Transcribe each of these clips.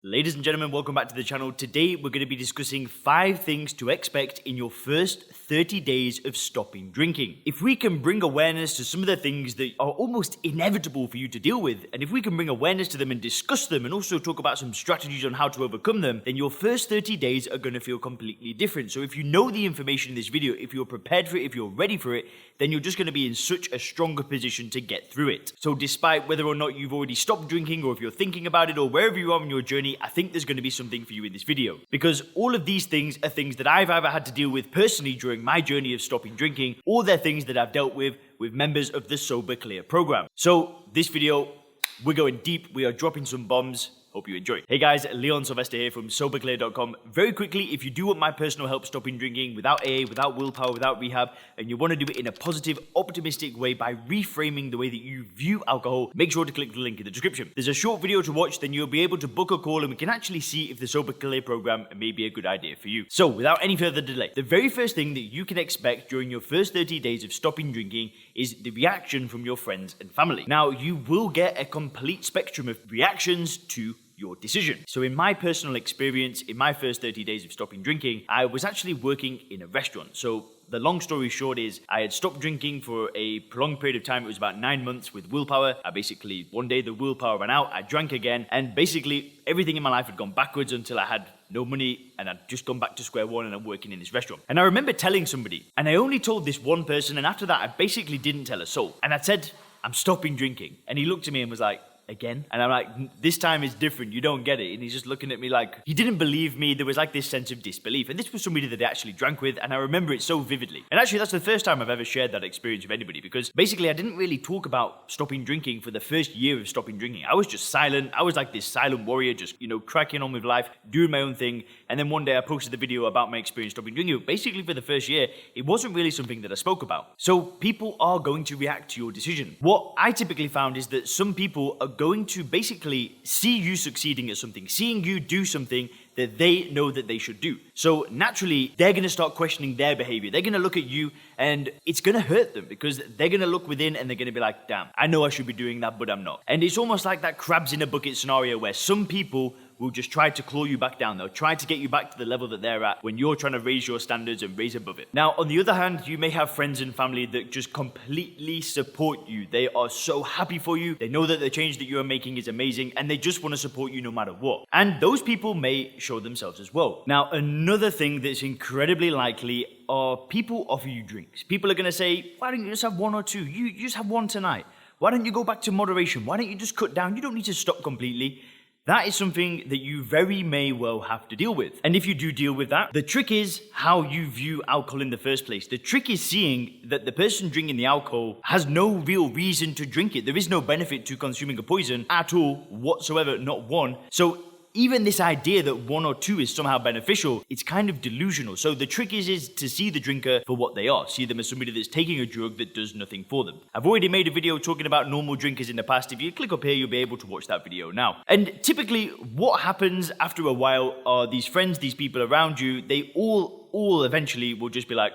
Ladies and gentlemen, welcome back to the channel. Today we're going to be discussing 5 things to expect in your first 30 days of stopping drinking. If we can bring awareness to some of the things that are almost inevitable for you to deal with, and if we can bring awareness to them and discuss them and also talk about some strategies on how to overcome them, then your first 30 days are going to feel completely different. So if you know the information in this video, if you're prepared for it, if you're ready for it, then you're just going to be in such a stronger position to get through it. So despite whether or not you've already stopped drinking, or if you're thinking about it, or wherever you are in your journey, I think there's going to be something for you in this video. Because all of these things are things that I've either had to deal with personally during my journey of stopping drinking, or they're things that I've dealt with members of the Sober Clear program. So this video, we're going deep, we are dropping some bombs. Hope you enjoy. Hey guys, Leon Sylvester here from SoberClear.com. Very quickly, if you do want my personal help stopping drinking without AA, without willpower, without rehab, and you want to do it in a positive, optimistic way by reframing the way that you view alcohol, make sure to click the link in the description. There's a short video to watch, then you'll be able to book a call and we can actually see if the Sober Clear program may be a good idea for you. So without any further delay, the very first thing that you can expect during your first 30 days of stopping drinking is the reaction from your friends and family. Now, you will get a complete spectrum of reactions to your decision. So in my personal experience, in my first 30 days of stopping drinking, I was actually working in a restaurant. So the long story short is I had stopped drinking for a prolonged period of time. It was about 9 months with willpower. One day the willpower ran out, I drank again, and basically everything in my life had gone backwards until I had no money and I'd just gone back to square one and I'm working in this restaurant. And I remember telling somebody, and I only told this one person, and after that I basically didn't tell a soul. And I said, I'm stopping drinking. And he looked at me and was like, again? And I'm like, this time is different, you don't get it. And he's just looking at me like, he didn't believe me. There was like this sense of disbelief. And this was somebody that I actually drank with, and I remember it so vividly. And actually, that's the first time I've ever shared that experience with anybody, because basically I didn't really talk about stopping drinking for the first year of stopping drinking. I was just silent. I was like this silent warrior, just, cracking on with life, doing my own thing. And then one day I posted the video about my experience stopping drinking. Basically, for the first year, it wasn't really something that I spoke about. So people are going to react to your decision. What I typically found is that some people are going to basically see you succeeding at something, seeing you do something that they know that they should do. So naturally, they're going to start questioning their behavior. They're going to look at you and it's going to hurt them, because they're going to look within and they're going to be like, damn, I know I should be doing that, but I'm not. And it's almost like that crabs in a bucket scenario where some people will just try to claw you back down. They'll try to get you back to the level that they're at when you're trying to raise your standards and raise above it. Now, on the other hand, you may have friends and family that just completely support you. They are so happy for you. They know that the change that you are making is amazing, and they just want to support you no matter what. And those people may show themselves as well. Now, another thing that's incredibly likely are people offer you drinks. People are going to say, why don't you just have one or two? You just have one tonight. Why don't you go back to moderation? Why don't you just cut down? You don't need to stop completely. That is something that you very may well have to deal with. And if you do deal with that, the trick is how you view alcohol in the first place. The trick is seeing that the person drinking the alcohol has no real reason to drink it. There is no benefit to consuming a poison at all whatsoever, not one. So even this idea that one or two is somehow beneficial, it's kind of delusional. So the trick is to see the drinker for what they are. See them as somebody that's taking a drug that does nothing for them. I've already made a video talking about normal drinkers in the past. If you click up here, you'll be able to watch that video now. And typically what happens after a while are these friends, these people around you, they all eventually will just be like,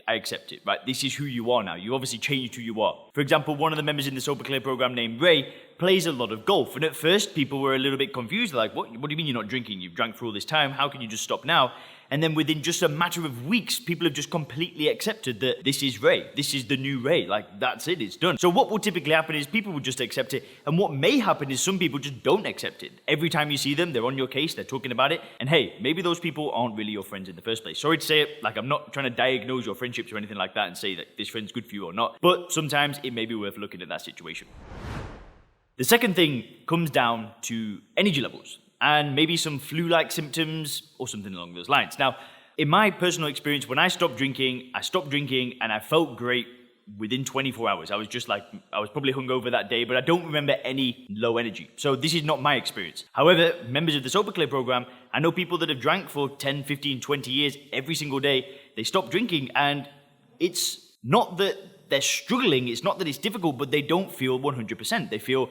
I accept it, right? This is who you are now. You obviously changed who you are. For example, one of the members in the Sober Clear program named Ray plays a lot of golf. And at first, people were a little bit confused. Like, what do you mean you're not drinking? You've drank for all this time. How can you just stop now? And then within just a matter of weeks, people have just completely accepted that this is Ray. This is the new Ray. Like, that's it. It's done. So what will typically happen is people will just accept it. And what may happen is some people just don't accept it. Every time you see them, they're on your case. They're talking about it. And hey, maybe those people aren't really your friends in the first place. Sorry to say it. Like, I'm not trying to diagnose your friendships or anything like that and say that this friend's good for you or not. But sometimes it may be worth looking at that situation. The second thing comes down to energy levels and maybe some flu-like symptoms or something along those lines. Now, in my personal experience, when I stopped drinking and I felt great within 24 hours. I was probably hungover that day, but I don't remember any low energy. So this is not my experience. However, members of the Sober Clear program, I know people that have drank for 10, 15, 20 years every single day. They stop drinking and it's not that they're struggling, it's not that it's difficult, but they don't feel 100%. They feel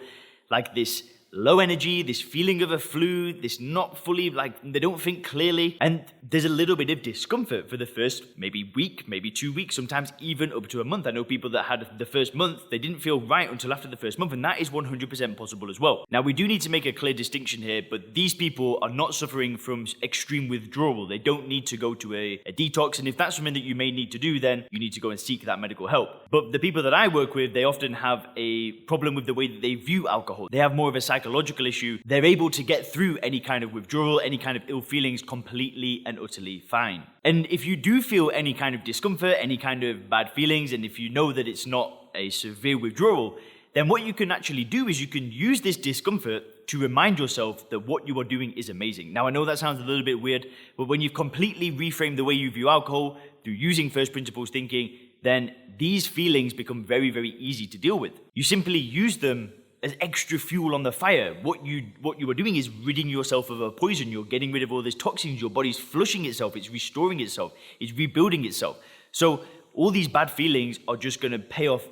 like this low energy, this feeling of a flu, this not fully, like, they don't think clearly. And there's a little bit of discomfort for the first maybe week, maybe 2 weeks, sometimes even up to a month. I know people that had the first month, they didn't feel right until after the first month, and that is 100% possible as well. Now, we do need to make a clear distinction here, but these people are not suffering from extreme withdrawal. They don't need to go to a detox, and if that's something that you may need to do, then you need to go and seek that medical help. But the people that I work with, they often have a problem with the way that they view alcohol. They have more of a psychological issue. They're able to get through any kind of withdrawal, any kind of ill feelings completely and utterly fine. And if you do feel any kind of discomfort, any kind of bad feelings, and if you know that it's not a severe withdrawal, then what you can actually do is you can use this discomfort to remind yourself that what you are doing is amazing. Now, I know that sounds a little bit weird, but when you've completely reframed the way you view alcohol through using first principles thinking, then these feelings become very, very easy to deal with. You simply use them as extra fuel on the fire. What you are doing is ridding yourself of a poison. You're getting rid of all these toxins. Your body's flushing itself. It's restoring itself. It's rebuilding itself. So all these bad feelings are just going to pay off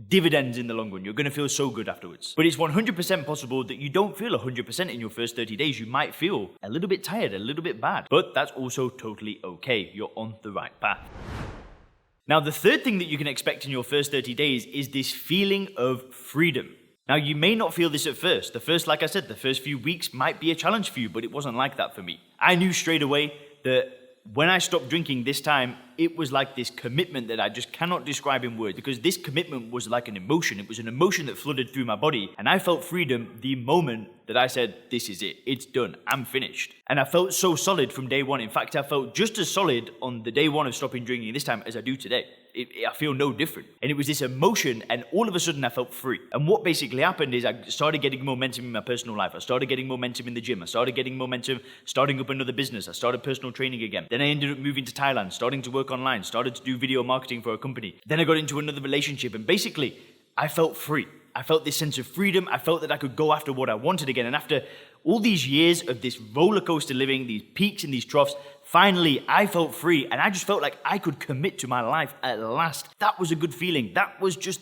dividends in the long run. You're going to feel so good afterwards. But it's 100% possible that you don't feel 100% in your first 30 days. You might feel a little bit tired, a little bit bad. But that's also totally okay. You're on the right path. Now, the third thing that you can expect in your first 30 days is this feeling of freedom. Now, you may not feel this at first. Like I said, the first few weeks might be a challenge for you, but it wasn't like that for me. I knew straight away that when I stopped drinking this time, it was like this commitment that I just cannot describe in words, because this commitment was like an emotion. It was an emotion that flooded through my body, and I felt freedom the moment that I said, this is it. It's done. I'm finished. And I felt so solid from day one. In fact, I felt just as solid on the day one of stopping drinking this time as I do today. I feel no different. And it was this emotion, and all of a sudden I felt free. And what basically happened is I started getting momentum in my personal life. I started getting momentum in the gym. I started getting momentum starting up another business. I started personal training again. Then I ended up moving to Thailand, starting to work online, started to do video marketing for a company. Then I got into another relationship, and basically I felt free. I felt this sense of freedom. I felt that I could go after what I wanted again. And after all these years of this roller coaster living, these peaks and these troughs, finally I felt free, and I just felt like I could commit to my life at last. That was a good feeling. That was just,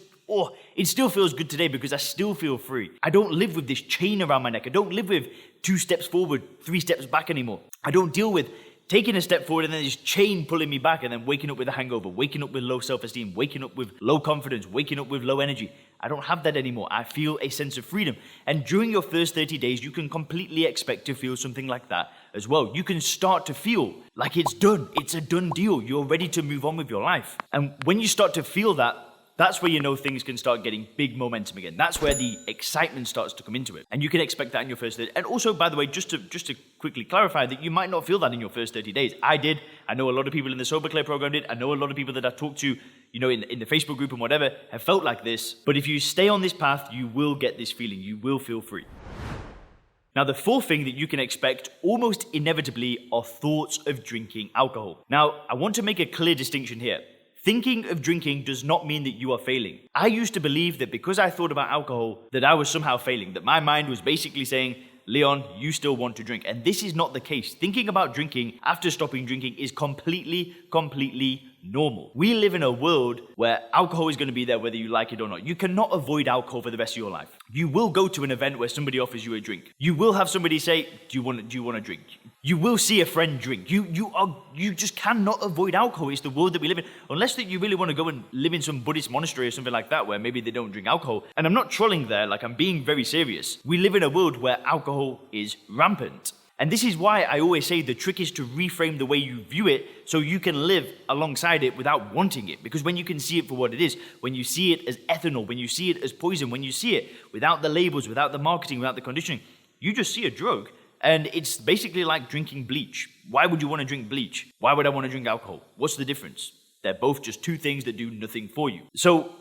it still feels good today because I still feel free. I don't live with this chain around my neck. I don't live with 2 steps forward, 3 steps back anymore. I don't deal with taking a step forward and then this chain pulling me back and then waking up with a hangover, waking up with low self-esteem, waking up with low confidence, waking up with low energy. I don't have that anymore. I feel a sense of freedom. And during your first 30 days, you can completely expect to feel something like that as well. You can start to feel like it's done. It's a done deal. You're ready to move on with your life. And when you start to feel that, that's where you know things can start getting big momentum again. That's where the excitement starts to come into it. And you can expect that in your first 30. And also, by the way, just to quickly clarify that you might not feel that in your first 30 days. I did. I know a lot of people in the Sober Clear program did. I know a lot of people that I talked to, in the Facebook group and whatever, have felt like this. But if you stay on this path, you will get this feeling. You will feel free. Now, the fourth thing that you can expect almost inevitably are thoughts of drinking alcohol. Now, I want to make a clear distinction here. Thinking of drinking does not mean that you are failing. I used to believe that because I thought about alcohol, that I was somehow failing, that my mind was basically saying, Leon, you still want to drink. And this is not the case. Thinking about drinking after stopping drinking is completely normal. We live in a world where alcohol is going to be there whether you like it or not. You cannot avoid alcohol for the rest of your life. You will go to an event where somebody offers you a drink. You will have somebody say, do you want to drink? You will see a friend drink. You just cannot avoid alcohol. It's the world that we live in. Unless that you really want to go and live in some Buddhist monastery or something like that where maybe they don't drink alcohol. And I'm not trolling there, like I'm being very serious. We live in a world where alcohol is rampant. And this is why I always say the trick is to reframe the way you view it so you can live alongside it without wanting it. Because when you can see it for what it is, when you see it as ethanol, when you see it as poison, when you see it without the labels, without the marketing, without the conditioning, you just see a drug. And it's basically like drinking bleach. Why would you want to drink bleach? Why would I want to drink alcohol? What's the difference? They're both just two things that do nothing for you. So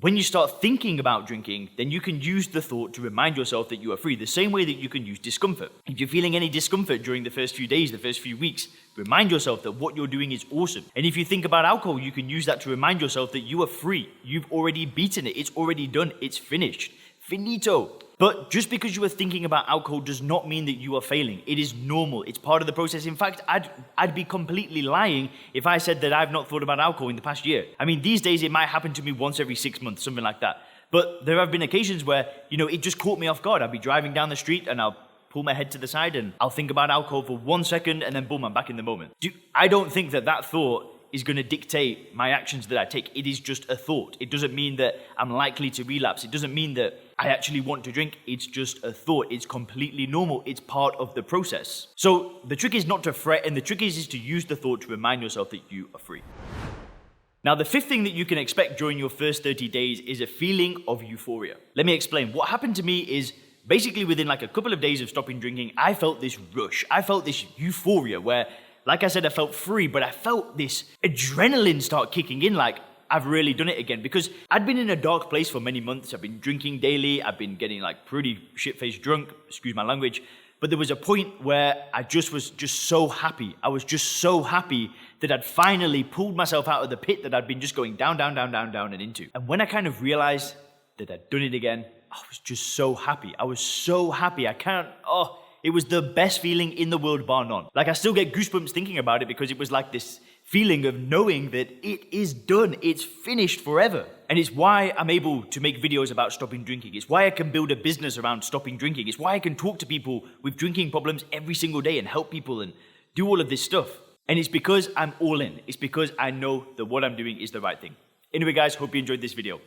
when you start thinking about drinking, then you can use the thought to remind yourself that you are free, the same way that you can use discomfort. If you're feeling any discomfort during the first few days, the first few weeks, remind yourself that what you're doing is awesome. And if you think about alcohol, you can use that to remind yourself that you are free. You've already beaten it. It's already done. It's finished. Finito. But just because you are thinking about alcohol does not mean that you are failing. It is normal. It's part of the process. In fact, I'd be completely lying if I said that I've not thought about alcohol in the past year. I mean, these days it might happen to me once every 6 months, something like that. But there have been occasions where, it just caught me off guard. I'll be driving down the street and I'll pull my head to the side and I'll think about alcohol for 1 second and then boom, I'm back in the moment. I don't think that thought is going to dictate my actions that I take. It is just a thought. It doesn't mean that I'm likely to relapse. It doesn't mean that I actually want to drink. It's just a thought. It's completely normal. It's part of the process. So the trick is not to fret, and the trick is to use the thought to remind yourself that you are free. Now, the fifth thing that you can expect during your first 30 days is a feeling of euphoria. Let me explain. What happened to me is basically within like a couple of days of stopping drinking, I felt this rush. I felt this euphoria where, like I said, I felt free, but I felt this adrenaline start kicking in, like I've really done it again. Because I'd been in a dark place for many months. I've been drinking daily. I've been getting like pretty shit-faced drunk, excuse my language. But there was a point where I was just so happy. I was just so happy that I'd finally pulled myself out of the pit that I'd been just going down, down, down, down, down and into. And when I kind of realized that I'd done it again, I was just so happy. I was so happy. It was the best feeling in the world, bar none. Like, I still get goosebumps thinking about it because it was like this feeling of knowing that it is done. It's finished forever. And it's why I'm able to make videos about stopping drinking. It's why I can build a business around stopping drinking. It's why I can talk to people with drinking problems every single day and help people and do all of this stuff. And it's because I'm all in. It's because I know that what I'm doing is the right thing. Anyway, guys, hope you enjoyed this video.